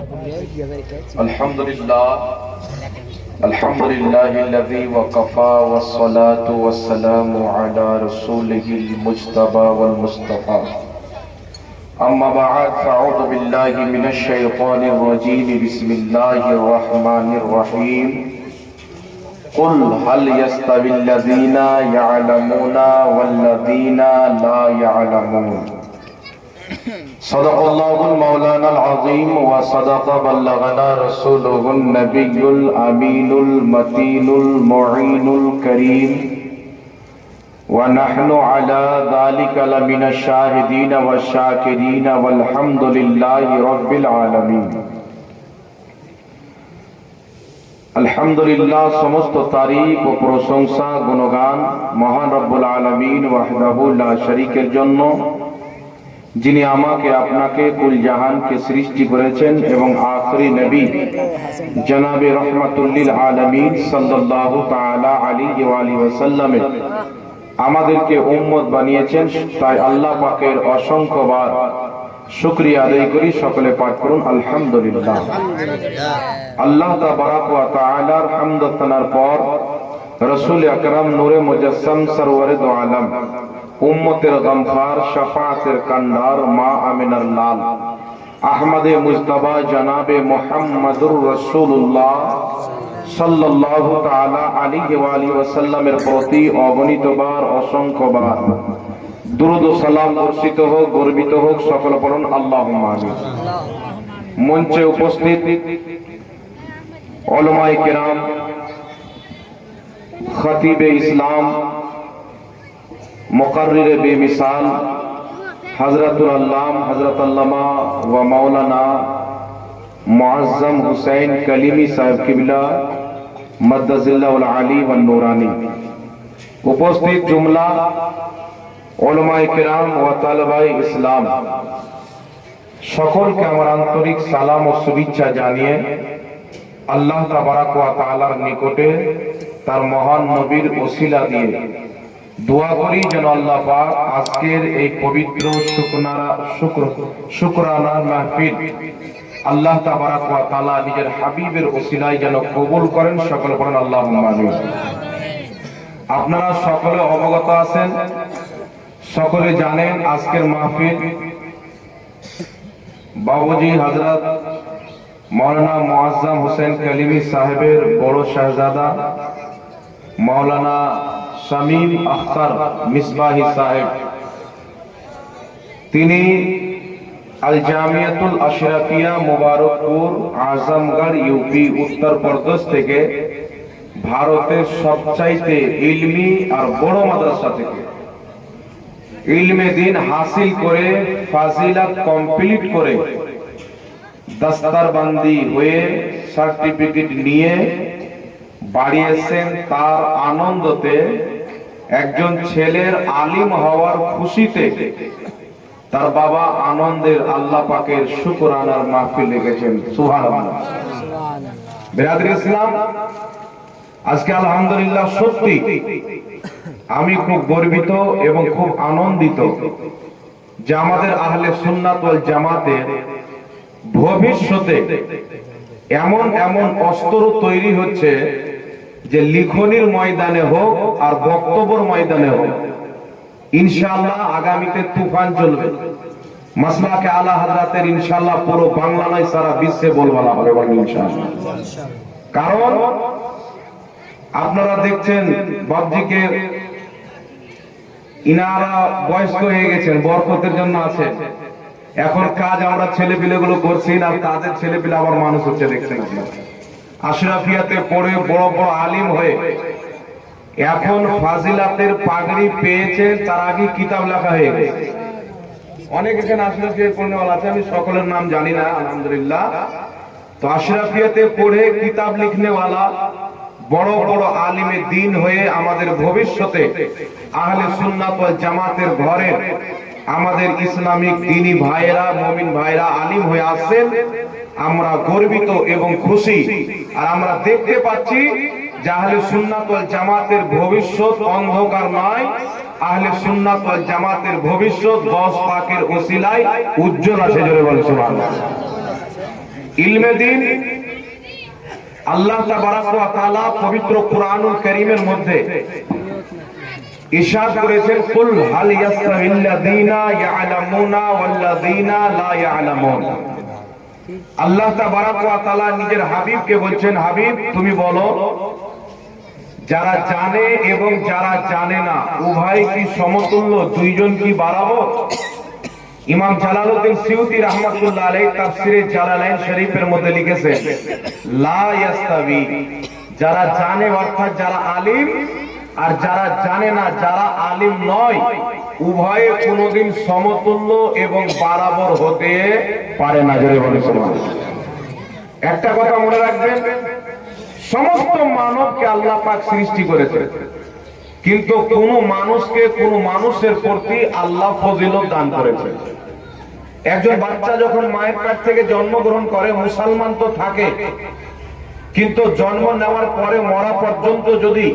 अल्हम्दुलिल्लाहिल्लज़ी वक़फ़ा वस्सलातु वस्सलामु अला रसूलिहिल मुज्तबा वल मुस्तफ़ा अम्मा बअद फ़अऊज़ु बिल्लाहि मिनश शैतानिर रजीम बिस्मिल्लाहिर रहमानिर रहीम कुल हल यस्तविल्लज़ीना यअलमूना वल्लज़ीना ला यअलमून सदक़ल्लाहुल मौलानाल अज़ीम व सदक़ बल्लगना रसूलुहुन नबियुल अमीनुल मतीनुल मुईनुल करीम व नहनु अला ज़ालिका लमिनश शाहिदीन व शाकिरीन वल्हम्दुलिल्लाहि रब्बिल आलमीन। अल्हम्दुलिल्लाह समस्त तारीफ व प्रशंसा गुणगान महान रब्बुल आलमीन वहदाहु ला शरीकेर जन्य যিনি আমাকে আপনাকে কুল জাহানকে সৃষ্টি করেছেন এবং আখরি নবী জনাবে রহমাতুল্লিল আলামিন সাল্লাল্লাহু তাআলা আলাইহি ওয়া আলিহি ওয়াসাল্লামের আমাদেরকে উম্মত বানিয়েছেন, তাই আল্লাহ পাকের অসংখ্যবার শুকরিয়া আদায় করি। সকলে পাঠ করুন আলহামদুলিল্লাহ। আল্লাহ তাবারাক ওয়া তাআলার হামদ ও সানার পর রাসূল আকরাম নূরে মুজাসসাম সরওয়ারে দো আলম উম্মতের গমখার শাফাআতের কান্ডার মা আমিনার লাল আহমদে মুজতবা জনাবে মুহাম্মদুর রাসূলুল্লাহ সাল্লাল্লাহু তাআলা আলাইহি ওয়া আলিহি ওয়াসাল্লামের প্রতি অগণিতবার অসংখ্যবার দুরূদ ও সালাম বর্ষিত হোক, গর্বিত হোক। সকলে পড়ুন আল্লাহুম্মা আমিন। মঞ্চে উপস্থিত উলামায়ে কেরাম, খতিবে ইসলাম, मुकर्रिर बेमिसाल हजरतुल अल्लाम हजरत अल्लामा व मौलाना मुअज्जम हुसैन कलीमी साहिब किबला मद्दजिल्लाहुल आली व नूरानी, उपस्थित जुमला उलमाए किराम व तालिबाए इस्लाम, সকলকে আমার আন্তরিক সালাম ও শুভেচ্ছা জানিয়ে আল্লাহ তাবারাক ওয়া তাআলার নিকটে তার মহান নবীর ওসিলা দিয়ে দোয়া করি যেন আল্লাহ পাক আজকের এই পবিত্র শুকরানা মাহফিল আল্লাহ তাবারাক ওয়া তাআলা নিজের হাবিবের ওসিলায় যেন কবুল করেন। সকলে পড়েন আল্লাহুম্মা আমিন। আপনারা সকলে অবগত আছেন, সকলে জানেন আজকের মাহফিল বাবুজি হযরত মাওলানা মুআজ্জম হোসেন কালিমি সাহেবের বড় শাহজাদা মাওলানা শামীম আখতার মিসবাহি সাহেব, তিনি আল জামিয়াতুল আশরাফিয়া মুবারকপুর আজমগড় ইউপি উত্তর প্রদেশ থেকে ভারতের সবচাইতে ইলমি আর বড় মাদ্রাসা থেকে ইলমে দ্বীন হাসিল করে ফাজিলাত কমপ্লিট করে দস্তরবন্দি হয়ে সার্টিফিকেট নিয়ে বাড়ি এসেছেন। তার আনন্দতে একজন ছেলের আলিম হওয়ার খুশিতে তার বাবা আনন্দের আল্লাহ পাকের শুকরানার মাহফিল রেখেছেন। সুবহানাল্লাহ। বিরাদরি ইসলাম, আজকে আলহামদুলিল্লাহ সত্যি আমি খুব গর্বিত এবং খুব আনন্দিত যে আমাদের আহলে সুন্নাত ওয়াল জামাতের ভবিষ্যতে এমন এমন অস্ত্র তৈরি হচ্ছে যে লিখনির ময়দানে হোক আর বক্তব্যের ময়দানে হোক ইনশাআল্লাহ আগামীতে তুফান চলবে। মাসলাকে আলা হযরতের ইনশাআল্লাহ পুরো বাংলা নয় সারা বিশ্বে বলবলা হবে ইনশাআল্লাহ। কারণ আপনারা দেখছেন বাবজিকে ইনারা বয়স্ক হয়ে গেছেন, বরকতের জন্য আছে। এখন কাজ আমরা ছেলে পিলেগুলো করছি না, তাদের ছেলে পিলে আবার মানুষ হচ্ছে দেখছেন আপনারা। আশরাফিয়াতে পড়ে বড় বড় আলিম হয়ে এখন ফাজিলাতের পাগড়ি পেয়েছে, তার আগে কিতাব লেখা হয়ে গেছে। অনেক এখানে আশরাফিয়াতে পড়নেওয়ালা আছে, আমি সকলের নাম জানি না আলহামদুলিল্লাহ। তো আশরাফিয়াতে পড়ে কিতাব লিখনেওয়ালা বড় বড় আলিমে দ্বীন হয়ে আমাদের ভবিষ্যতে আহলে সুন্নাত ওয়াল জামাতের ঘরে আমাদের ইসলামিক দ্বীনী ভাইরা, মুমিন ভাইরা আলিম হয়ে আসছেন। আমরা গর্বিত এবং খুশি। আর আমরা দেখতে পাচ্ছি যে আহলে সুন্নাত ওয়াল জামাতের ভবিষ্যৎ অন্ধকার নয়, আহলে সুন্নাত ওয়াল জামাতের ভবিষ্যৎ 10 পাকের ওসিলায় উজ্জ্বল আছে। জোরে বলেন সুবহানাল্লাহ। ইলমে দিন আল্লাহ তাবারাক ওয়া তাআলা পবিত্র কুরআনুল কারীমের মধ্যে ইরশাদ করেছেন, কুল হাল ইয়াস্তাবিল্লাযীনা ইয়ালামুনা ওয়াল্লাযীনা লা ইয়ালামুন। আল্লাহ তাবারাক ওয়া তাআলা নিজের হাবিবকে বলছেন, হাবিব তুমি বলো, যারা জানে এবং যারা জানে না উভয় কি সমতুল্য, দুইজন কি বরাবর? ইমাম জালালউদ্দিন সিউতি রাহমাতুল্লাহ আলাইহি তাফসীরে জালালাইন শরীফের মধ্যে লিখেছেন, লা ইয়াস্তাবি, যারা জানে অর্থাৎ যারা আলিম আর যারা জানে না যারা আলিম নয়, উভয়ে কোনোদিন সমতুল্য এবং বরাবর হতে পারে না। জোরে বলেন সুবহানাল্লাহ। একটা কথা মনে রাখবেন, সমস্ত মানবকে আল্লাহ পাক সৃষ্টি করেছেন, কিন্তু কোন মানুষকে কোন মানুষের প্রতি আল্লাহ ফজিলত দান করেছেন। একজন বাচ্চা যখন মায়ের পেট থেকে জন্মগ্রহণ করে, মুসলমান তো থাকে, কিন্তু জন্ম নেওয়ার পরে মরা পর্যন্ত যদি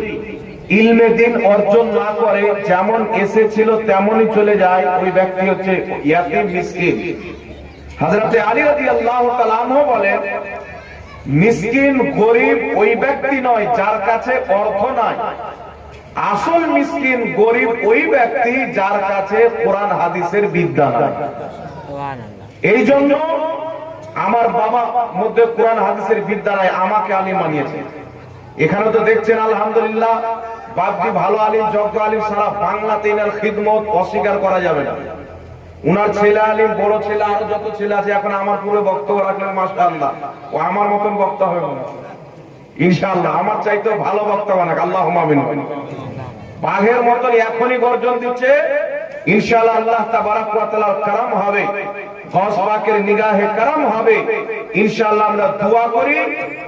ইলমে দিন অর্জন না করে, যেমন এসেছিল তেমনই চলে যায়, ওই ব্যক্তি হচ্ছে ইয়াতীম মিসকিন। হযরতে আলী রাদিয়াল্লাহু তাআলা আনহু বলেন, মিসকিন গরিব ওই ব্যক্তি নয় যার কাছে অর্থ নাই, আসল মিসকিন গরিব ওই ব্যক্তি যার কাছে কোরআন হাদিসের বিদ্যা নাই। এই জন্য আমার বাবা মধ্যে কোরআন হাদিসের বিদ্যা নাই, আমাকে আলিম বানিয়েছে। এখানে তো দেখছেন আলহামদুলিল্লাহ, বাপজি ভালো আলিম, যোগ্য আলিম, সারা বাংলাতে এনার খিদমত অস্বীকার করা যাবে না। উনার ছেলে আলিম, বড় ছেলে, আরো যত ছেলে আছে, এখন আমার পুরো বক্তব্য রাখলেন মাশাআল্লাহ, ও আমার মতন বক্তা হবে না ইনশাআল্লাহ, আমার চাইতে ভালো বক্তা বানাক, আল্লাহুম্মা আমিন। বাঘের মতন এখনই গর্জন দিচ্ছে, ইনশাআল্লাহ আল্লাহ তাবারাক ওয়া তাআলার কারাম হবে, গস পাকের নিগাহে কারাম হবে ইনশাআল্লাহ। আমরা দোয়া করি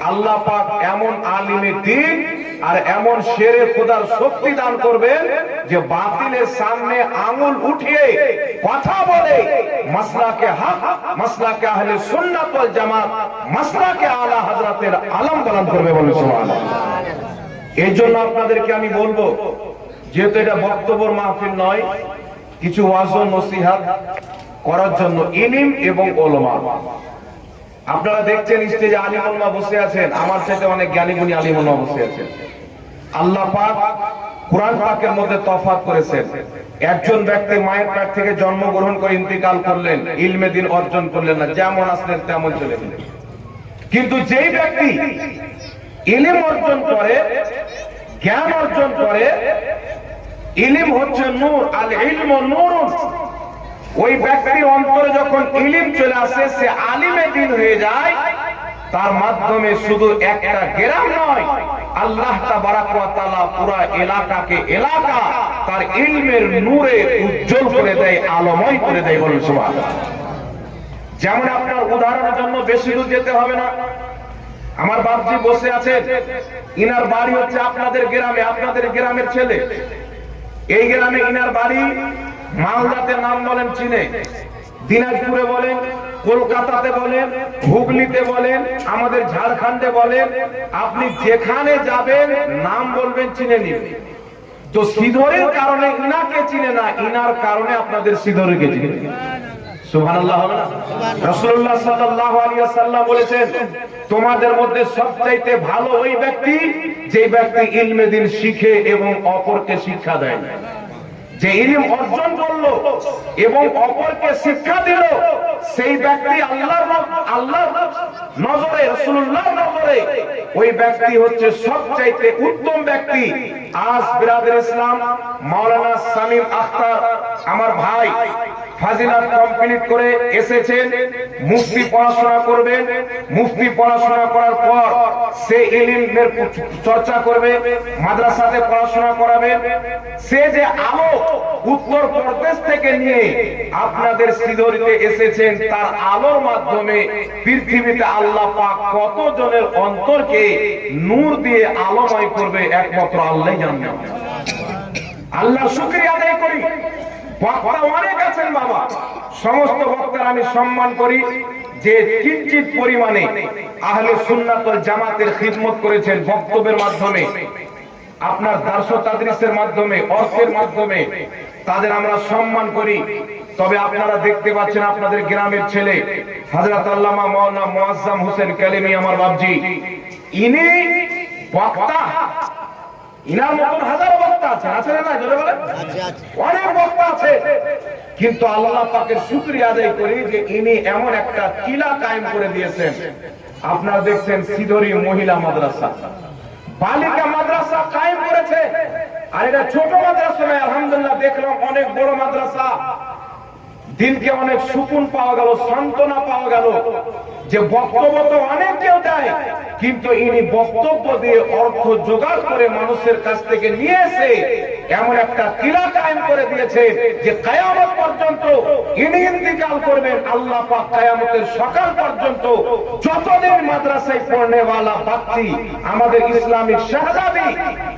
আল্লাহ পাক এমন আলিমে দ্বীন আর এমন শেরে খোদার শক্তি দান করবেন যে বাতিলের সামনে আঙ্গুল উঠিয়ে কথা বলে মাসলাকে হক, মাসলাকে আহলে সুন্নাত ওয়াল জামাত, মাসলাকে আলা হযরতের আলম বয়ান করবে, বলে সুবহানাল্লাহ। এই জন্য আপনাদেরকে আমি বলবো, যেহেতু এটা বক্তব্যের মাহফিল নয়, কিছু ওয়াজ ও নসিহত করার জন্য ইলম এবং উলামা। আপনারা দেখছেন স্টেজে আলিম উলামা বসে আছেন, আমার চাইতে অনেক জ্ঞানী গুণী আলিম উলামা বসে আছেন। আল্লাহ পাক কুরআন পাকের মধ্যে তফাৎ করেছেন। একজন ব্যক্তি মায়ের পেট থেকে জন্মগ্রহণ করে ইন্তিকাল করলেন, ইলমে দ্বীন অর্জন করলেন না, যেমন আসলেন তেমন চলে গেলেন। কিন্তু যেই ব্যক্তি ইলম অর্জন করে, জ্ঞান অর্জন করে, ইলম হচ্ছে নূর, আল ইলমু নূরুন, ওই ব্যক্তির অন্তরে যখন ইলম চলে আসে, সে আলিমে দ্বীন হয়ে যায়। তার মাধ্যমে শুধু একটা গ্রাম নয়, আল্লাহ তাবারাক ওয়া তাআলা পুরো এলাকাকে এলাকা তার ইলমের নূরে উজ্জ্বল করে দেয়, আলোময় করে দেয়, বলেন সুবহানাল্লাহ। যেমন আপনার উদাহরণের জন্য বেশি দূর যেতে হবে না, আমার বাপজি বসে আছেন, ইনার বাড়ি হচ্ছে আপনাদের গ্রামে, আপনাদের গ্রামের ছেলে। এই গ্রামে ইনার বাড়ি, মালদাতে নাম বলেন চিনে, দিনাজপুরে বলেন, কলকাতাতে বলেন, হুগলিতে বলেন, আমাদের ঝাড়খণ্ডে বলেন, আপনি যেখানে যাবেন নাম বলবেন, চিনে নিবেন। তো সিধরের কারণে ইনাকে চিনে না, ইনার কারণে আপনাদের সিধরকে চিনে। সুবহানাল্লাহ। রাসূলুল্লাহ সাল্লাল্লাহু আলাইহি ওয়াসাল্লাম বলেছেন, তোমাদের মধ্যে সবচাইতে ভালো ওই ব্যক্তি যে ব্যক্তি ইলমে দ্বীন শিখে এবং অপরকে শিক্ষা দেয়। যে ইলম অর্জন করলো এবং অপরকে শিক্ষা দিল, সেই ব্যক্তি আল্লাহর নজরে, রাসূলুল্লাহর নজরে ওই ব্যক্তি হচ্ছে সবচাইতে উত্তম ব্যক্তি। আজ বিরাদর ইসলাম মাওলানা শামীম আখতার আমার ভাই ফাজিলাত কমপ্লিট করে এসেছেন, মুফতি পড়াশোনা করবেন। মুফতি পড়াশোনা করার পর সে ইলমের চর্চা করবে, মাদ্রাসাতে পড়াশোনা করাবে। সে যে আলো উত্তর প্রদেশ থেকে নিয়ে আপনাদের সিধরিতে এসেছেন, তার আলোর মাধ্যমে পৃথিবীতে আল্লাহ পাক কত জনের অন্তরকে নূর দিয়ে আলোময় করবে, একমাত্র আল্লাহই জানেন। আল্লাহ শুকরিয়া আদায় করি। বক্তা অনেক আছেন বাবা, সমস্ত বক্তার আমি সম্মান করি যে কিঞ্চিত পরিমাণে আহলে সুন্নাত ওয়াল জামাতের খিদমত করেছেন বক্তব্যের মাধ্যমে, আপনার দার্স ও তাদরিসের মাধ্যমে, অর্থের মাধ্যমে, তাদের আমরা সম্মান করি। তবে আপনারা দেখতে পাচ্ছেন আপনাদের গ্রামের ছেলে হযরত আল্লামা মাওলানা মুআজ্জম হোসেন কালিমি আমার বাপজি, ইনি বক্তা, ইনার মতন হাজার বক্তা আছে, আছে না? জোরে বলেন, অনেক বক্তা আছে, কিন্তু আল্লাহ পাকের শুকরিয়া আদায় করি যে ইনি এমন একটা কিলা কায়েম করে দিয়েছেন। আপনারা দেখছেন সিধরি মহিলা মাদ্রাসা, বালিকা মাদ্রাসা কায়েম করেছে। আর এটা ছোট মাদ্রাসা নয়, আলহামদুলিল্লাহ দেখলাম অনেক বড় মাদ্রাসা। দিনকে অনেক সুকুন পাওয়া গেল, সান্ত্বনা পাওয়া গেল। যে বক্তব্য তো অনেক কেউ দেয়, কিন্তু ইনি বক্তব্য দিয়ে অর্থ জোগাড় করে মানুষের কাছ থেকে নিয়ে এসে এমন একটা কিলা কায়েম করে দিয়েছে যে কিয়ামত পর্যন্ত ইনি ইন্তিকাল করবেন। আল্লাহ পাক কিয়ামতের সকাল পর্যন্ত যতদিন মাদ্রাসায় পড়নেওয়ালা বাচ্চি আমাদের ইসলামিক শাহজাদি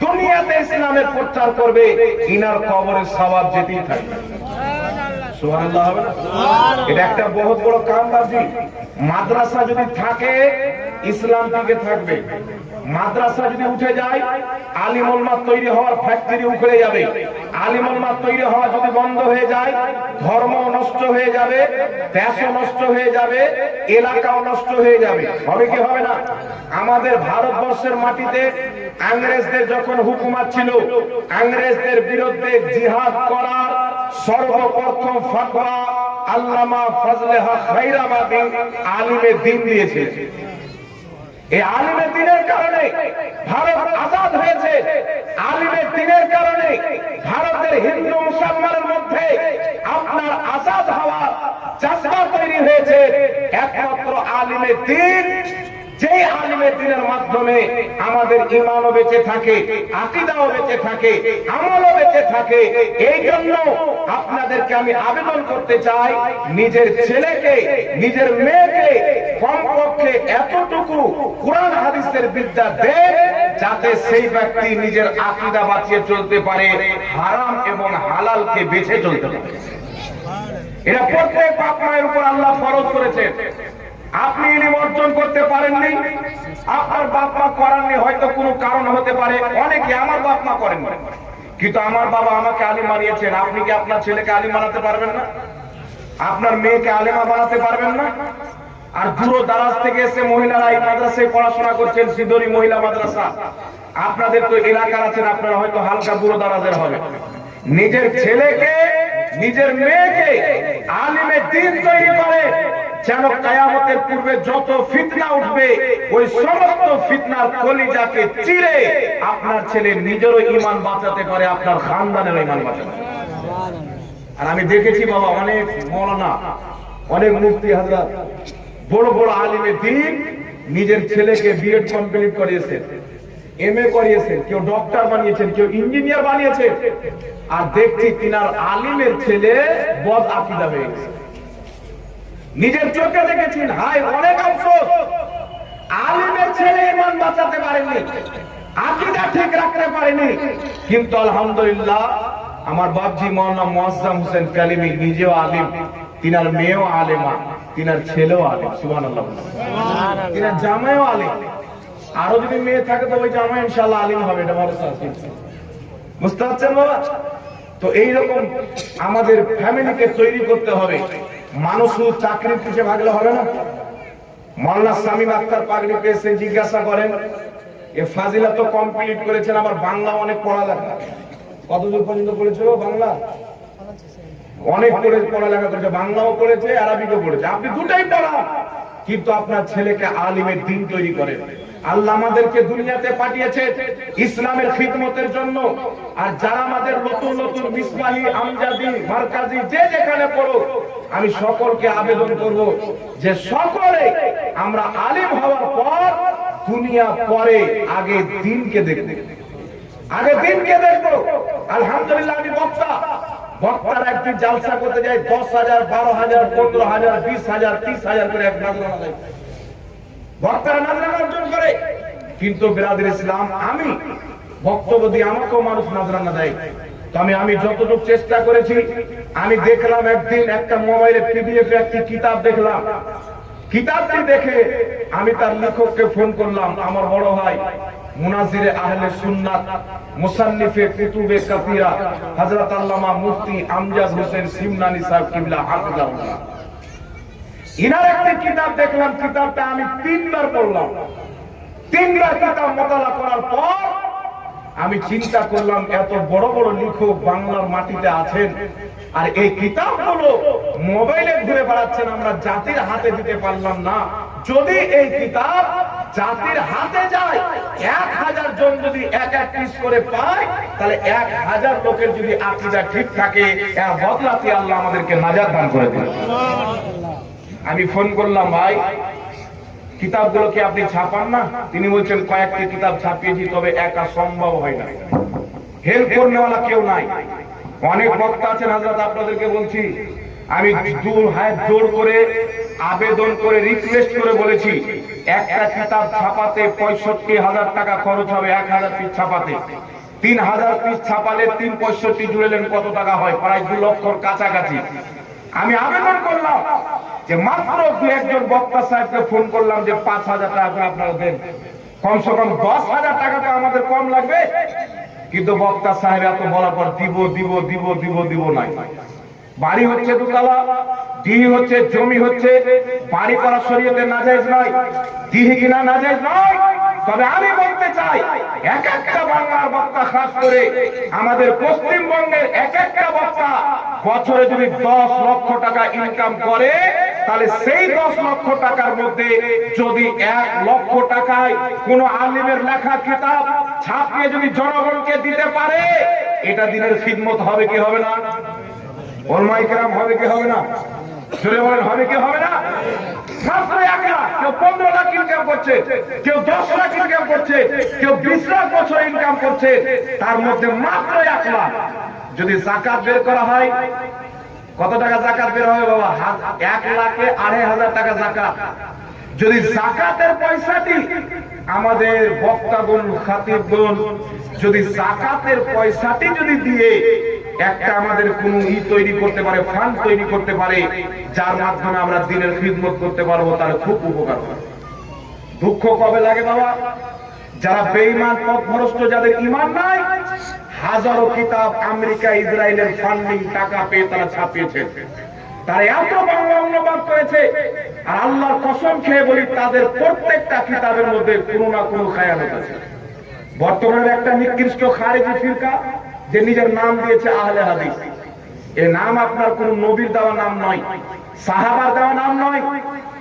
দুনিয়াতে ইসলামের প্রচার করবে, ইনার কবরের সওয়াব যেতেই থাকবে। সুবহানাল্লাহ হবে না? এটা একটা বহুত বড় কাম বাজি। মাদ্রাসা যদি থাকে ইসলাম টিকে থাকবে, মাদ্রাসা যদি উঠে যায় আলিম উলামা তৈরি হওয়ার ফ্যাক্টরি উখড়ে যাবে। আলিম উলামা তৈরি হওয়া যদি বন্ধ হয়ে যায় ধর্ম নষ্ট হয়ে যাবে, দেশও নষ্ট হয়ে যাবে, এলাকাও নষ্ট হয়ে যাবে। হবে কি হবে না? আমাদের ভারতবর্ষের মাটিতে ইংরেজদের যখন হুকুমত ছিল, ইংরেজদের বিরুদ্ধে জিহাদ করার সর্বপ্রথম ফতোয়া আল্লামা ফজলে হক খায়রাবাদী আলিমে দ্বীন দিয়েছে। এই আলিমে দ্বীনের কারণে ভারত আজাদ হয়েছে। আলিমে দ্বীনের কারণে ভারতের হিন্দু মুসলমানের মধ্যে আপনার আজাদ হওয়া জাজবা তৈরি হয়েছে। একমাত্র আলিমে দ্বীন, যে আলিমে দ্বীনের মাধ্যমে আমাদের ঈমানও বেঁচে থাকে, আকীদাও বেঁচে থাকে, আমলও বেঁচে থাকে। এই জন্য আপনাদেরকে আমি আবেদন করতে চাই, নিজের ছেলেকে নিজের মেয়েকে কমপক্ষে এতটুকু কোরআন হাদিসের বিদ্যা দেন যাতে সেই ব্যক্তি নিজের আকীদা বাঁচিয়ে চলতে পারে, হারাম এবং হালালকে বেছে চলতে পারে। এটা প্রত্যেক বাপ মায়ের উপর আল্লাহ ফরজ করেছেন। আপনি ইলম অর্জন করতে পারেননি, আপনার বাপ মা করেননি, হয়তো কোনো কারণ হতে পারে। অনেকে আমার বাপ মা করেন, কিন্তু আমার বাবা আমাকে আলিম বানিয়েছেন। আপনি কি আপনার ছেলেকে আলিম বানাতে পারবেন না? আপনার মেয়েকে আলেমা বানাতে পারবেন না? আর দূর দারাজ থেকে এসে মহিলারা এই মাদ্রাসায় পড়াশোনা করছেন, সিধরি মহিলা মাদ্রাসা। আপনাদের তো এলাকার আছেন, আপনারা হয়তো হালকা দূর দারাজের হবে। নিজের ছেলেকে নিজের মেয়েকে আলিমে দ্বীন তৈরি করে, যেন কিয়ামতের পূর্বে যত ফিতনা উঠবে ওই সমস্ত ফিতনার কলিজাকে চিরে আপনার ছেলে নিজেরও ঈমান বাঁচাতে পারে, আপনার খানদানেরও ঈমান বাঁচাতে পারে। আর আমি দেখেছি বাবা, অনেক মাওলানা, অনেক মুফতি হযরত, বড় বড় আলিমে দ্বীন নিজের ছেলেকে বিএড কমপ্লিট করিয়েছেন, এমএ করিয়েছেন, কেউ ডক্টর বানিয়েছেন, কেউ ইঞ্জিনিয়ার বানিয়েছেন। আর দেখছি তিনার আলিমের ছেলে বদ আকীদা হয়ে গেছে। নিজের চোখে দেখেছেন। হায়, অনেক আফসোস, আলিমের ছেলে ঈমান বাঁচাতে পারেনি, আকীদা ঠিক রাখতে পারেনি। কিন্তু আলহামদুলিল্লাহ আমার বাপজি মাওলানা মুআজ্জম হোসেন কালিমি নিজেও আলিম, তিনার মেয়েও আলেমা, তিনার ছেলেও আলিম। সুবহানাল্লাহ। তিনার জামাইও আলিম। আরো যদি মেয়ে থাকে তো ওই জামাই ইনশাআল্লাহ আলিম হবে, এটা ভরসা আছে। বুঝতে পারছেন বাবা? তো এইরকম আমাদের ফ্যামিলিকে তৈরি করতে হবে। মানুষ চাকরির পিছে ভাগলে হবে না। মাওলানা শামীম আক্তার পাগড়ি পেয়েছেন, জিজ্ঞাসা করেন এ ফাজিলা তো কমপ্লিট করেছেন, আবার বাংলা অনেক পড়ালেখা। কতদূর পর্যন্ত পড়েছে বাংলা? অনেক পড়ালেখা করেছে, বাংলাও পড়েছে, আরবিও পড়েছে। আপনি দুটাই পড়ান, কিন্তু আপনার ছেলেকে আলিমের দ্বীন তৈরি করেন। আল্লাহ আমাদেরকে দুনিয়াতে পাঠিয়েছে ইসলামের খিদমতের জন্য। আর যারা আমাদের নতুন নতুন মিসবাহি, আমজাদি, মারকাজি যে যেখানে পড়ো, আমি সকলকে আবেদন করব যে সকলে আমরা আলিম হওয়ার পর দুনিয়া পরে আগে দ্বীনকে দেখব, আগে দ্বীনকে দেখবো। আলহামদুলিল্লাহ আমি বক্তারা একদিন জালসা করতে যায় 10,000, 12,000, 15,000, 20,000, 30,000 করে এক নাজরানা দেয়। বক্তারা নাজরানা অর্জন করে, কিন্তু বিরাদর ইসলাম আমি বক্তব্য দিয়ে আমাকেও মানুষ নাজরানা দেয়। তো আমি যতটুকু চেষ্টা করেছি, আমি দেখলাম একদিন একটা মোবাইলে পিডিএফ একটি কিতাব দেখলাম, কিতাবটি দেখে আমি তার লেখককে ফোন করলাম, আমার বড় ভাই মুনাজিরে আহলে সুন্নাত মুসান্নিফে কুতুবে কাসিরা হযরত আল্লামা মুফতি আমজাদ হোসেন সিমনানি সাহেব কিবলা হাফিজাহুল্লাহ। ইনার একটা কিতাব দেখলাম, কিতাবটা আমি 3 বার পড়লাম। 3 বার কিতাব মোতালা করার পর আমি চিন্তা করলাম, এত বড় বড় লেখক বাংলার মাটিতে আছেন, আর এই কিতাবগুলো মোবাইলে ঘুরে বেড়াচ্ছেন, আমরা জাতির হাতে দিতে পারলাম না। যদি এই কিতাব জাতির হাতে যায়, 1000 জন যদি এক এক পিস করে পায়, তাহলে 1000 লোকের যদি আকীদা ঠিক থাকে, এর বদলাতে আল্লাহ আমাদেরকে নাজাত দান করে দেন। আমি ফোন করলাম, ভাই কিতাবগুলো কি আপনি ছাপান না? তিনি বলছেন কয়েকটি কিতাব ছাপিয়েছি, তবে একা সম্ভব হয় না, হেল্প করনেওয়ালা কেউ নাই। অনেক বক্তা আছেন হযরত, আপনাদেরকে বলছি, আমি হাত জোর করে আবেদন করে রিকোয়েস্ট করে বলেছি, একটা কিতাব ছাপাতে 65,000 টাকা খরচ হবে, 1000 পিস ছাপাতে। 3000 পিস ছাপালে 3 65 জুড়েলেন কত টাকা হয়? প্রায় 2 লক্ষর কাছাকাছি। আমি আবেদন করলাম যে মাত্র 2-1 বক্তা সাহেবকে ফোন করলাম যে 5000 টাকা করে আপনারা দেন, কমসে কম 10,000 টাকা তো আমাদের কম লাগবে। কিন্তু বক্তা সাহেব এত বলার পর দিব দিব দিব দিব দিব নাই। বাড়ি হচ্ছে 2 তলা, দিহি হচ্ছে, জমি হচ্ছে, বাড়ি করা শরীয়তে নাজায়েজ নয়, দিহি কিনা নাজায়েজ নয়। তবে আমি বলতে চাই, এক একটা বাংলার বক্তা, খাস করে আমাদের পশ্চিমবঙ্গের এক একটা বক্তা বছরে যদি 10 লক্ষ টাকা ইনকাম করে, তাহলে সেই 10 লক্ষ টাকার মধ্যে যদি 1 লক্ষ টাকায় কোন আলিমের লেখা কিতাব ছাপিয়ে যদি জনগণকে দিতে পারে, এটা দিনের খিদমত হবে কি হবে না? ওলামায়ে কেরাম হবে কি হবে না? জোরে বলেন, হবে কি হবে না? মাত্র 1 লাখ, কেউ 15 লাখ ইনকাম করছে, কেউ 10 লাখ ইনকাম করছে, কেউ 20 লাখ বছর ইনকাম করছে, তার মধ্যে মাত্র 1 লাখ যদি যাকাত বের করা হয়, কত টাকা যাকাত বের হবে বাবা? 1 লাখে 2,500 টাকা যাকাত। যদি যাকাতের পয়সাটি আমাদের বক্তাগণ, খাতিবগণ যদি যাকাতের পয়সাটি যদি দিয়ে একটা আমাদের কোন তৈরি করতে পারে, ফান্ড তৈরি করতে পারে, যার মাধ্যমে আমরা দিনের খিদমত করতে পারবো, তাহলে খুব উপকার হবে। দুঃখ কবে লাগে বাবা? যারা বেঈমান, পথভ্রষ্ট, যাদের ঈমান নাই, হাজারো কিতাব আমেরিকা, ইসরায়েলের ফান্ডিং টাকা পেয়ে তারা ছাপিয়েছে, তারা এত বাংলা অনুবাদ করেছে, আর আল্লাহর কসম খেয়ে বলি, তাদের প্রত্যেকটা কিতাবের মধ্যে কোনো না কোনো খায়ানত আছে। বর্তমানে একটা নিকৃষ্ট খারেজি ফিরকা যে নিজের নাম দিয়েছে আহলে হাদিস, এই নাম আপনার কোন নবীর দেওয়া নাম নয়, সাহাবার দেওয়া নাম নয়,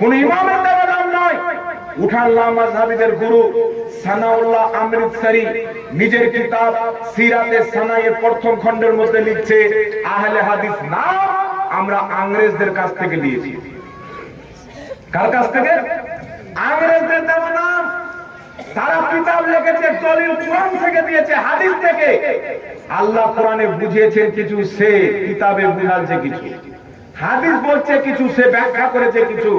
কোন ইমামের দেওয়া নাম নয়। উঠাল্লাহ মাযহাবীদের গুরু সানাউল্লাহ আমৃতসরি নিজের কিতাব সিরাতে সানায়ের প্রথম খণ্ডের মধ্যে লিখছে, আহলে হাদিস নাম আমরা ইংরেজদের কাছ থেকে নিয়েছি। কার কাছ থেকে? ইংরেজদের দেওয়া নাম। তারা কিতাব লিখেছে, দলিল কোরআন থেকে দিয়েছে, হাদিস থেকে। আল্লাহ কোরআনে বুঝিয়েছেন কিছু, সে কিতাবে বুঝাচ্ছে কিছু, হাদিস বলছে কিছু, সে ব্যাখ্যা করেছে কিছু।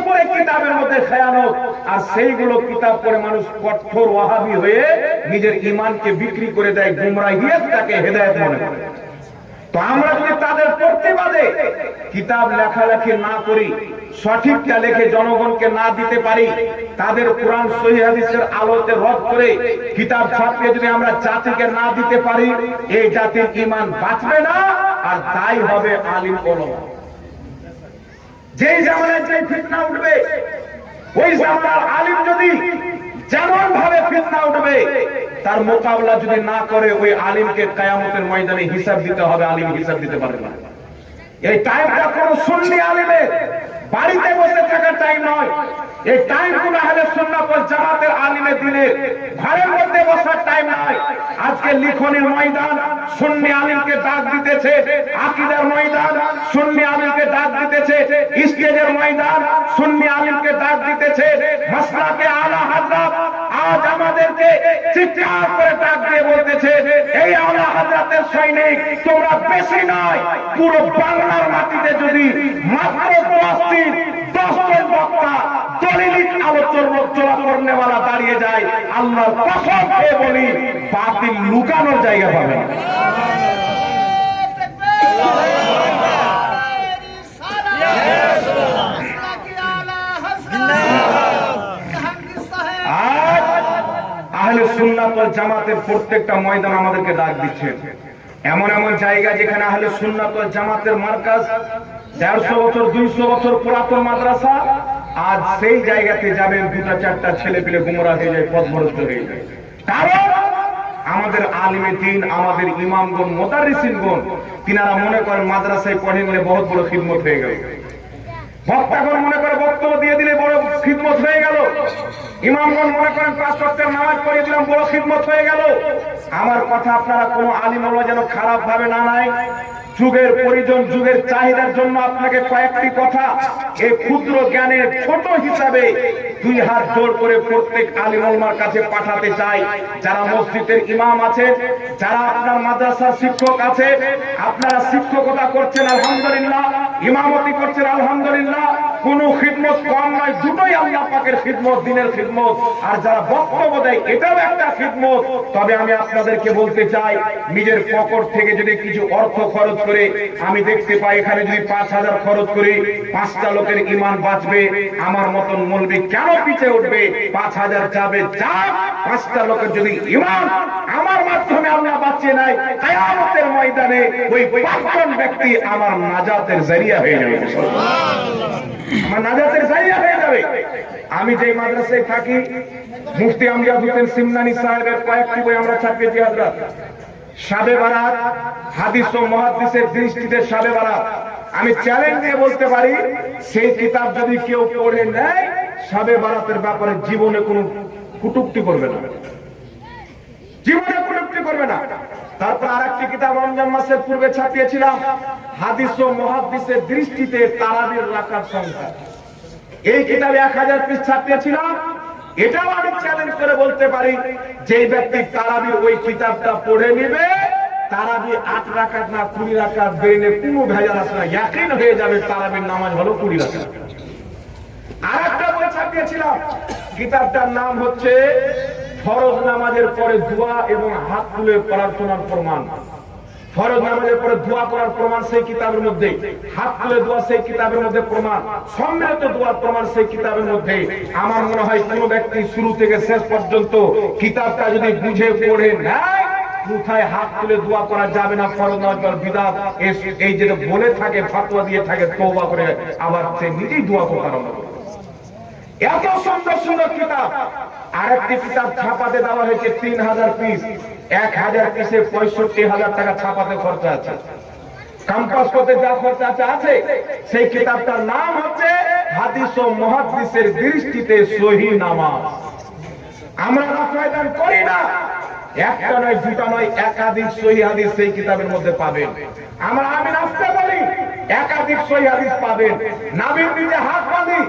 পরে কিতাবের মধ্যে খেয়ানত, আর সেইগুলো কিতাব পড়ে মানুষ কঠোর ওয়াহাবি হয়ে নিজের ঈমানকে বিক্রি করে দেয়, গুমরাহিয়তটাকে হেদায়েত মনে করে। তো আমরা যদি তাদের প্রতিবাদে কিতাব লেখালেখি না করি, সঠিকটা লিখে জনগণকে না দিতে পারি, তাদের কোরআন সহিহ হাদিসের আলোতে রদ করে কিতাব ছাপিয়ে যদি আমরা জাতিকে না দিতে পারি, এই জাতির ঈমান বাঁচবে না, আর তাই হবে আলিম ওলামা। যেই জামানায় যে ফিতনা উঠবে, ওই জামানার আলিম যদি যেমন ভাবে ফিতনা উঠবে, তার মোকাবিলা যদি না করে, ওই আলিমকে কিয়ামতের ময়দানে হিসাব দিতে হবে। আলিম হিসাব দিতে পারবে না। এই টাইমটা কোন সুন্নি আলিমের বাড়িতে বসে থাকার টাইম নয়। এই টাইম কোন আহলে সুন্নাত ওয়াল জামাতের আলিমের দিনের ঘরের মধ্যে বসার টাইম নয়। আজকে লিখনের ময়দান সুন্নি আলিমকে ডাক দিতেছে, আকীদার ময়দান সুন্নি আলিমকে ডাক দিতেছে, স্টেজের ময়দান সুন্নি আলিমকে ডাক দিতেছে। মাসলাকে আলা হযরত আজ আমাদেরকে চিৎকার করে ডাক দিয়ে বলতেছে, এই আলা হযরতের সৈনিক তোমরা বেশি নয়, পুরো বাংলার মাটিতে যদি মাত্র 10 জন বক্তা দলিলিক আলোচনা করনেওয়ালা দাঁড়িয়ে যায়, আল্লাহর কসম খেয়ে বলি, বাতিল লুকানোর জায়গা পাবে না। আহলে সুন্নাত ওয়াল জামাতের প্রত্যেকটা ময়দান আমাদেরকে ডাক দিচ্ছেন। এমন এমন জায়গা যেখানে আহলে সুন্নাত ওয়াল জামাতের মার্কাজ, 150 বছর 200 বছর পুরাতন মাদ্রাসা, আজ সেই জায়গাতে যাবেন দুটা চারটা ছেলে পেলে গুমরা হয়ে যায়, পথভ্রষ্ট হয়ে যায়। কারণ আমাদের আলিমে দ্বীন, আমাদের ইমামগণ, মুদাররিসিনগণ, তিনারা মনে করেন মাদ্রাসায় পড়ে নিলে বহুত বড় খিদমত হয়ে গেল। বক্তাগণ মনে করে বক্তব্য দিয়ে দিলে বড় খিদমত হয়ে গেল। ইমামগণ মনে করেন 5 ওয়াক্তের নামাজ পড়িয়ে দিলাম, বড় খিদমত হয়ে গেল। আমার কথা আপনারা কোনো আলিম ওলামা যেন খারাপ ভাবে না নেয়। যুগের প্রয়োজন, যুগের চাহিদার জন্য আপনাকে কয়েকটি কথা এই ক্ষুদ্র জ্ঞানের ছোট হিসাবে 2 হাত জোর করে প্রত্যেক আলিম ওলামার কাছে পাঠাতে চাই। যারা মসজিদের ইমাম আছে, যারা আপনার মাদ্রাসার শিক্ষক আছে, আপনারা শিক্ষকতা করছেন আলহামদুলিল্লাহ, ইমামতি করছেন আলহামদুলিল্লাহ, কোন খিদমত কম নয়, দুটোই আল্লাহ পাকের খিদমত, দ্বীনের খিদমত। আর যারা বক্তব্য দেয় এটাও একটা খিদমত। তবে আমি আপনাদেরকে বলতে চাই, নিজের পকেট থেকে যদি কিছু অর্থ খরচ করে, আমি দেখতে পাই এখানে যদি 5000 খরচ করে 5টা লোকের ঈমান বাঁচবে, আমার মতন মৌলবি কেন পিছে উঠবে? 5000 যাবে, যাক, 5টা লোকের যদি ঈমান আমার মাধ্যমে আল্লাহ বাঁচিয়ে নাই, কিয়ামতের ময়দানে ওই 5 জন ব্যক্তি আমার নাজাতের জরিয়া হয়ে যাবে, আমার নাজাতের জরিয়া হয়ে যাবে। আমি যে মাদ্রাসায় থাকি, মুফতি আমজাদ হোসেন সিমনানি সাহেবের কয়েকটি বই আমরা ছাপিয়েছি। হযরত শাবে বারাত, হাদিস ও মুহাদ্দিসের দৃষ্টিতে শাবে বারাত, আমি চ্যালেঞ্জ দিয়ে বলতে পারি, সেই কিতাব যদি কেউ পড়ে নেয়, শাবে বারাতের ব্যাপারে জীবনে কোনো কটূক্তি করবে না, জীবনে কটূক্তি করবে না। তারপর আরেকটি কিতাব রমজান মাসের পূর্বে ছাপিয়েছিলাম, হাদিস ও মুহাদ্দিসের দৃষ্টিতে তারাবির রাকাত সংখ্যা। এই কিতাবে 1000 পৃষ্ঠা ছাপিয়েছিলাম। এটাও আমি চ্যালেঞ্জ করে বলতে পারি, যে ব্যক্তি তারাবির ওই কিতাবটা পড়ে নেবে, তারাবি 8 রাকাত না 20 রাকাত বেরিয়ে কোনো ভেজাল আসে না, ইয়াকিন হয়ে যাবে তারাবির নামাজ হলো 20 রাকাত। আরেকটা বই ছাপিয়েছিলাম, কিতাবটার নাম হচ্ছে ফরজ নামাজের পরে দোয়া এবং হাত তুলে প্রার্থনার প্রমাণ। ফরজ নামাজের পরে দোয়া করার প্রমাণ সেই কিতাবের মধ্যে, হাত তুলে দোয়া সেই কিতাবের মধ্যে প্রমাণ, সম্মিলিত দোয়ার প্রমাণ সেই কিতাবের মধ্যে। আমার মনে হয় কোন ব্যক্তি শুরু থেকে শেষ পর্যন্ত কিতাবটা যদি বুঝে পড়ে নেয়, কোথায় হাত তুলে দোয়া করা যাবে না, ফরজ নামাজ পর বিদআত, এই যেটা বলে থাকে, ফতোয়া দিয়ে থাকে, তওবা করে আবার সে নিজেই দোয়া করতে আরম্ভ করে। এত সুন্দর সুন্দর কিতাব। আরেকটি কিতাব ছাপাতে দেওয়া হয়েছে 3000 পিস, 1000 পিসে 65,000 টাকা ছাপাতে খরচা আছে। ক্যাম্পাস করতে যা খরচা আছে, সেই কিতাবটার নাম হচ্ছে হাদিস ও মুহাদ্দিসের দৃষ্টিতে সহিহ নামাজ। আমরা রাফায়দান করি না, একটা নয়, দুটা নয়, একাধিক সহিহ হাদিস সেই কিতাবের মধ্যে পাবেন। আমরা আমি নাস্তে বলি, একাধিক সহিহ হাদিস পাবেন। নাবির নিচে হাত বাঁধি,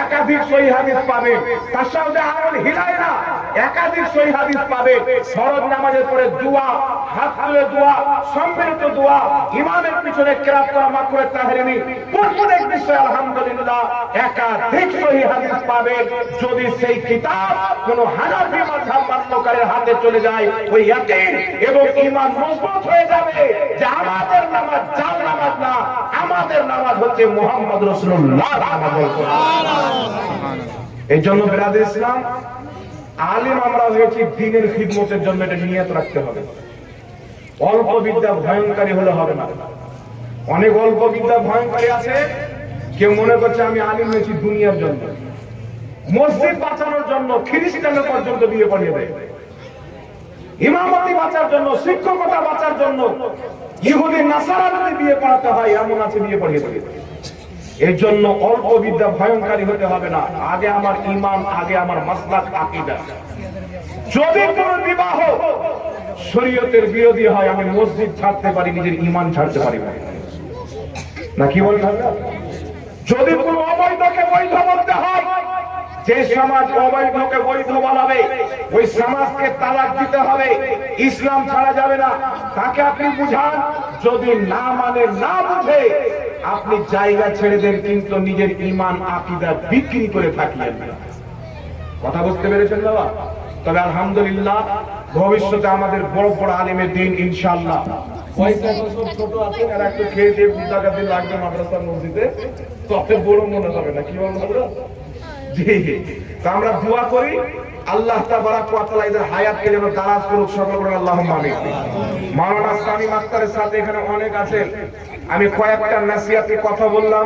একাধিক সহিহ হাদিস পাবেন। তাশাহুদে আঙুল হিলাই না, একাধিক সহিহ হাদিস পাবেন। ফরজ নামাজের পরে দোয়া, হাত তুলে দোয়া, সম্মিলিত দোয়া, ইমামের পিছনে কিরাত করা, মাকরুহ তাহরিমি, প্রত্যেক বিষয়ে আলহামদুলিল্লাহ একাধিক সহিহ হাদিস পাবেন। যদি সেই কিতাব কোন হানাফি মাযহাব মান্যকারীর হাতে চলে যায়, ওই ইয়াকিন এবং ঈমান মজবুত হয়ে যাবে যে আমাদের নামাজ জাল নামাজ না, আমাদের নামাজ হচ্ছে মুহাম্মদ রাসূলুল্লাহ। এই জন্য বিরাদর ইসলাম, আলিম আমরা হয়েছি দ্বীনের খিদমতের জন্য, এটা নিয়ত রাখতে হবে। অল্প বিদ্যা ভয়ঙ্করী হলে হবে না। অনেক অল্প বিদ্যা ভয়ঙ্করী আছে, কেউ মনে করছে আমি আলিম হয়েছি দুনিয়ার জন্য, মসজিদ বাঁচানোর জন্য খ্রিস্টানের পর্যন্ত বিয়ে পড়িয়ে দেয়, ইমামতি বাঁচার জন্য, শিক্ষকতা বাঁচার জন্য ইহুদি নাসারা যদি বিয়ে পড়াতে হয়, এমন আছে বিয়ে পড়িয়ে দেয়। এর জন্য অল্প বিদ্যা ভয়ঙ্করী হতে হবে না। আগে আমার ঈমান, আগে আমার মাসলাক আকীদা। যদি কোনো বিবাহ শরীয়তের বিরোধী হয়, আমি মসজিদ ছাড়তে পারি, নিজের ঈমান ছাড়তে পারি না, কি বলেন? যদি কোনো অবৈধকে বৈধ বলতে হয়, যে সমাজ অবৈধকে বৈধ বলাবে, ওই সমাজকে তালাক দিতে হবে, ইসলাম ছাড়া যাবে না। তাকে আপনি বুঝান, যদি না মানে, না বুঝে, আপনি জায়গা ছেড়ে দেন, কিন্তু নিজের ঈমান আকীদা বিক্রি করে থাকিয়েন না। কথা বুঝতে পেরেছেন বাবা? তবে আলহামদুলিল্লাহ, ভবিষ্যতে আমাদের বড় বড় আলিমের দিন ইনশাআল্লাহ। পয়সা সব ছোট আছে, আর একটু খেয়ে দিয়ে টাকা দিয়ে লাগবে মাদ্রাসার মসজিদে, তো বড় মনে হবে না, কি বলবো? জি, তো আমরা দোয়া করি আল্লাহ তাবারাক ওয়া তাআলা এদের হায়াতকে যেন দারাজ করুক, সকল বলেন আল্লাহুম্মা আমিন। মাওলানা সামিম আক্তারের সাথে এখানে অনেক আছেন, আমি কয়েকটা নসিহতি কথা বললাম,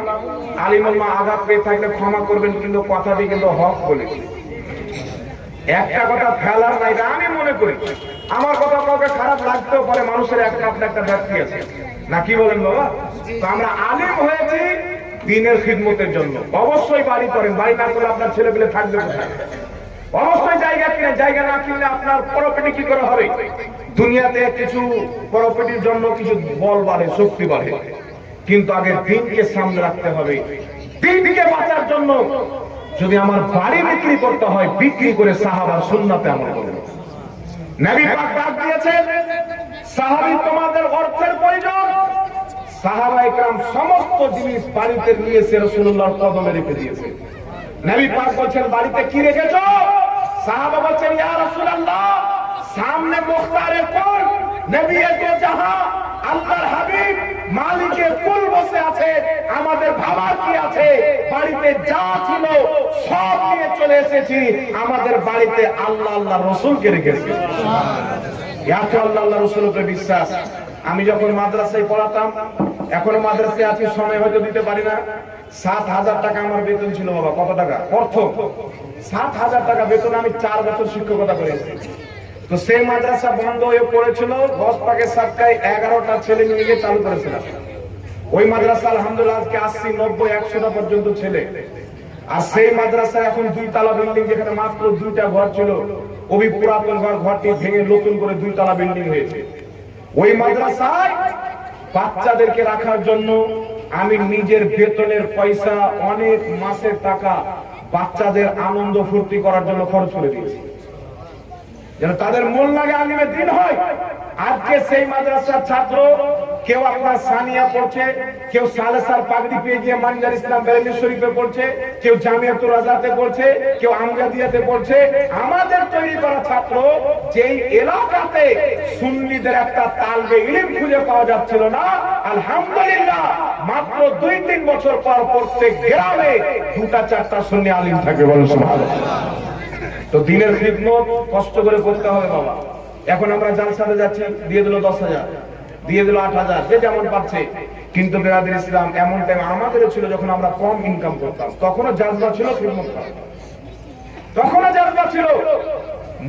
আলিমুল্লাহ আঘাত পেয়ে থাকলে ক্ষমা করবেন, কিন্তু কথাটি কিন্তু হক বলেছি। একটা কথা ফেলার নাই, আমি মনে করি আমার কথা কাউকে খারাপ লাগতেও পারে, মানুষের একটা একটা ব্যক্তি আছে না, কি বলেন বাবা? তো আমরা আলিম হয়েছি দ্বীনের খিদমতের জন্য। অবশ্যই বাড়ি করেন, বাড়ি না করলে আপনার ছেলে পেলে থাকবে কোথায়? অবশ্যই জায়গা কিনে, জায়গা না কিনলে আপনার প্রপার্টি কি করে হবে? দুনিয়াতে কিছু প্রপার্টির জন্য কিছু বল বাড়ে, শক্তি বাড়ে, কিন্তু আগে দ্বীনকে সামনে রাখতে হবে। দ্বীনকে বাঁচার জন্য যদি আমার বাড়ি বিক্রি করতে হয়, বিক্রি করে সাহাবার সুন্নাতে আমল করব। নবী পাক ডাক দিয়েছেন, সাহাবী তোমাদের অর্থের প্রয়োজন, সাহাবায়ে কেরাম সমস্ত জিনিস বাড়িতে নিয়েছে, রাসূলুল্লাহর কদমে রেখে দিয়েছে। নবী পাক বলছেন, বাড়িতে কি রেখেছো? সাহাবা বলছেন, ইয়া রাসূলুল্লাহ, সামনে মুখতারের কুল, নবীয়ে দো জাহাঁ, আল্লাহর হাবিব মালিকে কুল বসে আছে, আমাদের ভাবার কি আছে? বাড়িতে যা ছিল সব নিয়ে চলে এসেছি, আমাদের বাড়িতে আল্লাহ আল্লাহ রাসূলকে রেখেছি। এত আল্লাহ আল্লাহ রাসূলের বিশ্বাস। আমি যখন মাদ্রাসায় পড়াতাম, এখনো মাদ্রাসায় আছি, সময় হয়তো দিতে পারি না, ৭,০০০ টাকা আমার বেতন ছিল বাবা। কত টাকা? প্রথম ৭,০০০ টাকা বেতন, আমি ৪ বছর শিক্ষকতা করেছি। তো সেই মাদ্রাসা বন্ধ হয়ে পড়েছিল, ১০ পাকে ৭টায় ১১টা ছেলে নিয়ে গিয়ে চালু করেছিলাম। ওই মাদ্রাসা আলহামদুলিল্লাহ আজকে ৮০, ৯০, ১০০টা পর্যন্ত ছেলে। আর সেই মাদ্রাসায় এখন ২ তলা বিল্ডিং, যেখানে মাত্র ২টা ঘর ছিল, ওই পুরাতন ঘরটি ভেঙে নতুন করে ২ তলা বিল্ডিং হয়েছে। ওই মাদ্রাসায় বাচ্চাদেরকে রাখার জন্য আমি নিজের বেতনের পয়সা, অনেক মাসের টাকা বাচ্চাদের আনন্দ ফুর্তি করার জন্য খরচ করে দিয়েছি, যেন তাদের মন লাগে আলিমের দিন হয়। আজকে সেই মাদ্রাসার ছাত্র, কেউ আপনার সানিয়া পড়ছে, কেউ সালেসার পাগড়ি পেয়ে গিয়ে মানজার ইসলাম বেরেলি শরীফে পড়ছে, কেউ জামিয়াতুর রাজাতে পড়ছে, কেউ আমজাদিয়াতে পড়ছে। আমাদের তৈরি করা ছাত্র, যেই এলাকাতে সুন্নিদের একটা তালবে ইলম খুঁজে পাওয়া যাচ্ছিল না, আলহামদুলিল্লাহ মাত্র ২-৩ বছর পর প্রত্যেক গ্রামে ২টা-৪টা সুন্নি আলিম থাকে। বলেন সুবহানাল্লাহ। তো দ্বীনের খিদমত কষ্ট করে করতে হবে বাবা। এখন আমরা জালসাতে যাচ্ছি, দিয়ে দিল ১০,০০০, দিয়ে দিল ৮,০০০, যে যেমন পাচ্ছে। কিন্তু বিরাদর ইসলাম, এমন টাইম আমাদেরও ছিল যখন আমরা কম ইনকাম করতাম, তখনও জাজবা ছিল খিদমত করা, তখনও জাজবা ছিল।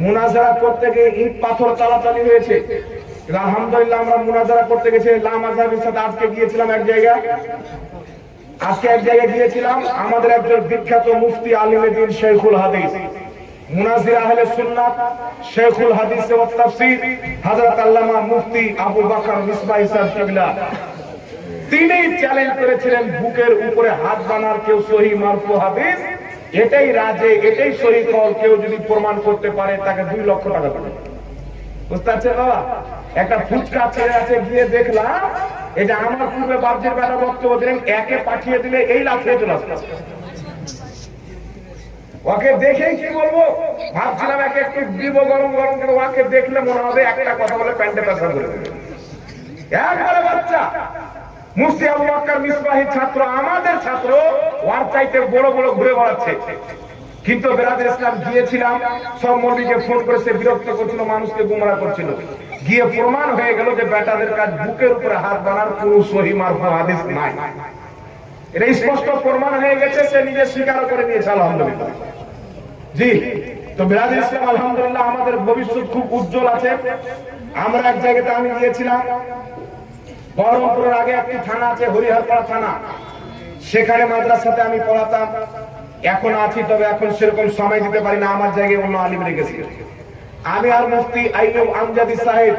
মুনাজারা করতে গিয়ে ইট পাথর চালাচালি হয়েছে, আলহামদুলিল্লাহ আমরা মুনাজারা করতে গেছি লামাজাবের সাথে। আজকে গিয়েছিলাম এক জায়গায়, গিয়েছিলাম, আমাদের একজন বিখ্যাত মুফতি আলিমে দ্বীন শেখুল হাদিস, মুনাজির আহলে সুন্নাত, শেখুল হাদিস ওয়া তাফসীর, হযরত আল্লামা মুফতি আবু বকর মিসবাহ সাহেব কিবলা, তিনি চ্যালেঞ্জ করেছিলেন, বুকের উপরে হাত বানার কেউ সহিহ মারফু হাদিস, এটাই রাজে, এটাই সহিহ কল, কেউ যদি প্রমাণ করতে পারে তাকে ২ লক্ষ টাকা দেবে। বুঝতে পারছেন বাবা? একটা ফুচকা ছেলে আছে, গিয়ে দেখলাম, এটা আমার পূর্বে বাপজির বেটা বক্তব্য দিলেন, একে পাঠিয়ে দিলে এই লাফিয়ে চলে আসবে। ওকে দেখেই কি বলবো, ভাবছিলাম একে একটু দিব গরম গরম, কিন্তু ওকে দেখলে মনে হবে একটা কথা বলে প্যান্টে পেশা করে দেবে। একবারে বাচ্চা মুফতি আবু বকর মিসবাহী ছাত্র, আমাদের ছাত্র, ওর চাইতে বড় বড় ঘুরে বেড়াচ্ছে। কিন্তু বিরাদর ইসলাম গিয়েছিলাম, সব মৌলবীকে ফোন করে সে বিরক্ত করছিল, মানুষকে গুমরাহ করছিল। গিয়ে প্রমাণ হয়ে গেল যে বেটাদের কাজ বুকের উপরে হাত বানার কোনো সহিহ মারফু হাদিস নাই। এটা স্পষ্ট প্রমাণ হয়ে গেছে, সে নিজে স্বীকার করে নিয়েছে আলহামদুলিল্লাহ। জি, তো বিরাদর ইসলাম আলহামদুলিল্লাহ আমাদের ভবিষ্যৎ খুব উজ্জ্বল আছে। আমরা এক জায়গাতে আমি গিয়েছিলাম, বহরমপুরের আগে একটি থানা আছে, হরিহরপাড়া থানা, সেখানে মাদ্রাসাতে আমি পড়াতাম। এখন আছি, তবে এখন সেরকম সময় দিতে পারি না, আমার জায়গায় অন্য আলিম রেখেছি। আমি আর মুফতি আইয়ুব আমজাদি সাহেব,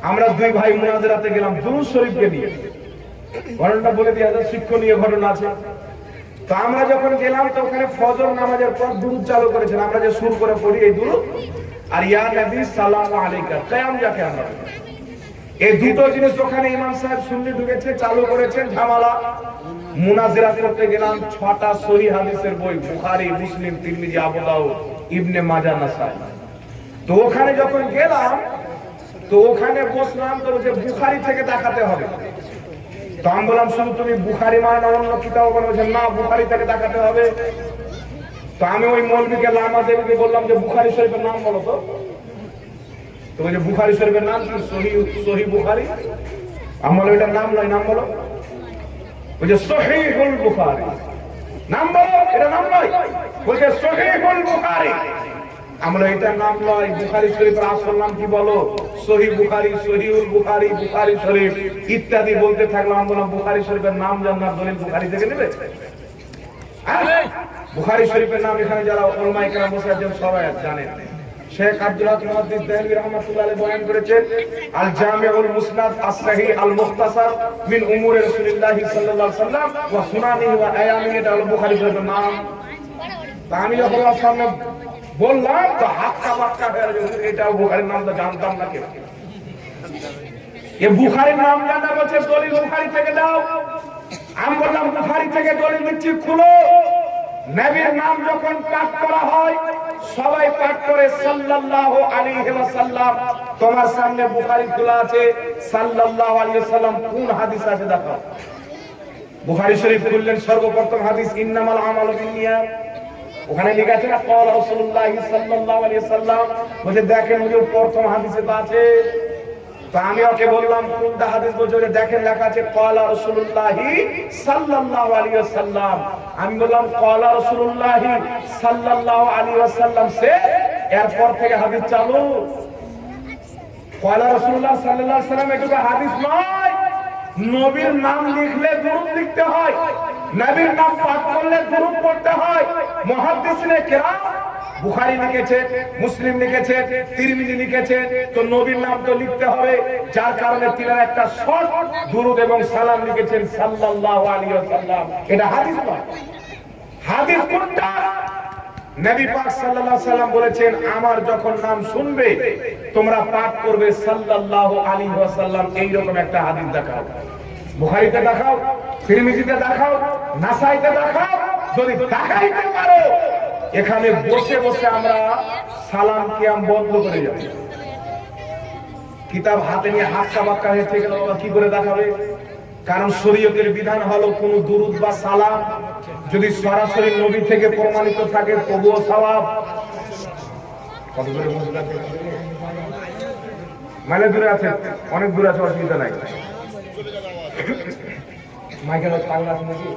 আমরা 2 ভাই মুনাজারাতে গেলাম দুরূদ শরীফকে নিয়ে। ঘটনাটা বলে দিয়ে শিক্ষণীয় ঘটনা আছে। তো আমরা যখন গেলাম, তো ওখানে ফজর নামাজের পর দুরূদ চালু করেছেন, আমরা যে সুর করে পড়ি এই দুরূদ, আর ইয়া নবী সাল্লাল্লাহু আলাইকা কিয়াম যাকে আমরা, এই দুটো জিনিস ওখানে ইমাম সাহেব সুন্নি ঢুকেছে, চালু করেছেন, ঝামেলা। মুনাজিরা করতে গেলাম, 6টা সহিহ হাদিসের বই, বুখারী, মুসলিম, তিরমিজি, আবু দাউদ, ইবনে মাজাহ, নাসাই। তো ওখানে যখন গেলাম, তো ওখানে বসলাম, তো যে বুখারী থেকে দেখাতে হবে। তো আমি বললাম, শুধু তুমি বুখারী মানে অন্য কিতাব বলছেন না, বুখারী থেকে দেখাতে হবে। তো তো আমি ওই মৌলবীকে লামা দেবীকে বললাম যে বুখারী শরীফের নাম বলো তো। তো ওই যে বুখারী শরীফের নাম কি? সহিহ বুখারী। আমার ওইটার নাম নয়, নাম বলো। ওই যে সহিহুল বুখারী নাম বলো, এটা নাম নয়। বলছে সহিহুল বুখারী। আমরা এটার নাম নয়, বুখারী শরীফের আসল নাম কি বলো? সহিহ বুখারী, সহিহুল বুখারী, বুখারী শরীফ ইত্যাদি বলতে থাকলাম। আমরা বললাম বুখারী শরীফের নাম জানার দলিল বুখারী থেকে নেবে। বুখারী শরীফের নাম এখানে যারা উলামায়ে কেরাম বসে আছেন সবাই জানেন। শেখ আব্দুল হক মুহাদ্দিস দেহলভী রাহমাতুল্লাহ আলাইহি বয়ান করেছেন আল জামিউল মুসনাদ আস-সাহিহ আল মুখতাসার মিন উমুর রাসূলুল্লাহ সাল্লাল্লাহু আলাইহি ওয়াসাল্লাম ওয়া সুনানিহি ওয়া আয়ামিহি, এটা হলো বুখারী শরীফের নাম। তা আমি যখন আপনার সামনে বললাম তো হাক্কা বাক্কা হয়ে গেল, এটাও বুখারীর নাম, তো জানতাম না কেন। এই বুখারীর নাম জানা বলছে দলিল বুখারী থেকে দাও। আমি বললাম বুখারী থেকে দলিল দিচ্ছি, খুলো। নবীর নাম যখন পাঠ করা হয় সবাই পাঠ করে সাল্লাল্লাহু আলাইহি ওয়াসাল্লাম। তোমার সামনে বুখারী খোলা আছে, সাল্লাল্লাহু আলাইহি ওয়াসাল্লাম কোন হাদিস আছে দেখো। বুখারী শরীফ খুললেন, সর্বপ্রথম হাদিস ইন্নামাল আমালু বিন্নিয়াত। ওখানে লেখা আছে না ক্বালা রাসূলুল্লাহ সাল্লাল্লাহু আলাইহি ওয়াসাল্লাম। বলে দেখেন ওই প্রথম হাদিসে তো আছে। তো আমি ওকে বললাম কোনটা হাদিস বলছো? দেখেন লেখা আছে ক্বালা রাসূলুল্লাহ সাল্লাল্লাহু আলাইহি ওয়াসাল্লাম। আমি বললাম ক্বালা রাসূলুল্লাহ সাল্লাল্লাহু আলাইহি ওয়াসাল্লাম সে এরপর থেকে হাদিস চালু। ক্বালা রাসূলুল্লাহ সাল্লাল্লাহু আলাইহি ওয়াসাল্লাম এটা হাদিস নয়। নবীর নাম লিখলে দুরূদ লিখতে হয়, নবীর নাম পাঠ করলে দুরূদ পড়তে হয়। মুহাদ্দিসিনে কেরাম বুখারী লিখেছে, মুসলিম লিখেছে, তিরমিজি লিখেছে, তো নবীর নাম তো লিখতে হবে। যার কারণে তিনি একটা শর্ট দুরূদ এবং সালাম লিখেছেন সাল্লাল্লাহু আলাইহি ওয়াসাল্লাম। এটা হাদিস নয়। হাদিস কোনটা? নবী পাক সাল্লাল্লাহু আলাইহি ওয়াসাল্লাম বলেছেন আমার যখন নাম শুনবে তোমরা পাঠ করবে সাল্লাল্লাহু আলাইহি ওয়াসাল্লাম। এইরকম একটা হাদিস দেখাও, বুখারীতে দেখাও, তিরমিজিতে দেখাও, নাসাইতে দেখাও। যদি দেখাইতে পারো এখানে বসে বসে আমরা সালাম কিয়াম বন্ধ করে যাব। কিতাব হাতে নিয়ে হাক্কা বাক্কা হয়ে থেকে কি করে দেখাবে? কারণ শরীয়তের বিধান হলো কোন দুরূদ বা সালাম যদি সরাসরি নবী থেকে প্রমাণিত থাকে তবুও সওয়াব। কত দূরে মসজিদ আছে? মানে দূরে আছে, অনেক দূরে আছে, অসুবিধা নাই। মাইকেল পাগলা আছে নাকি?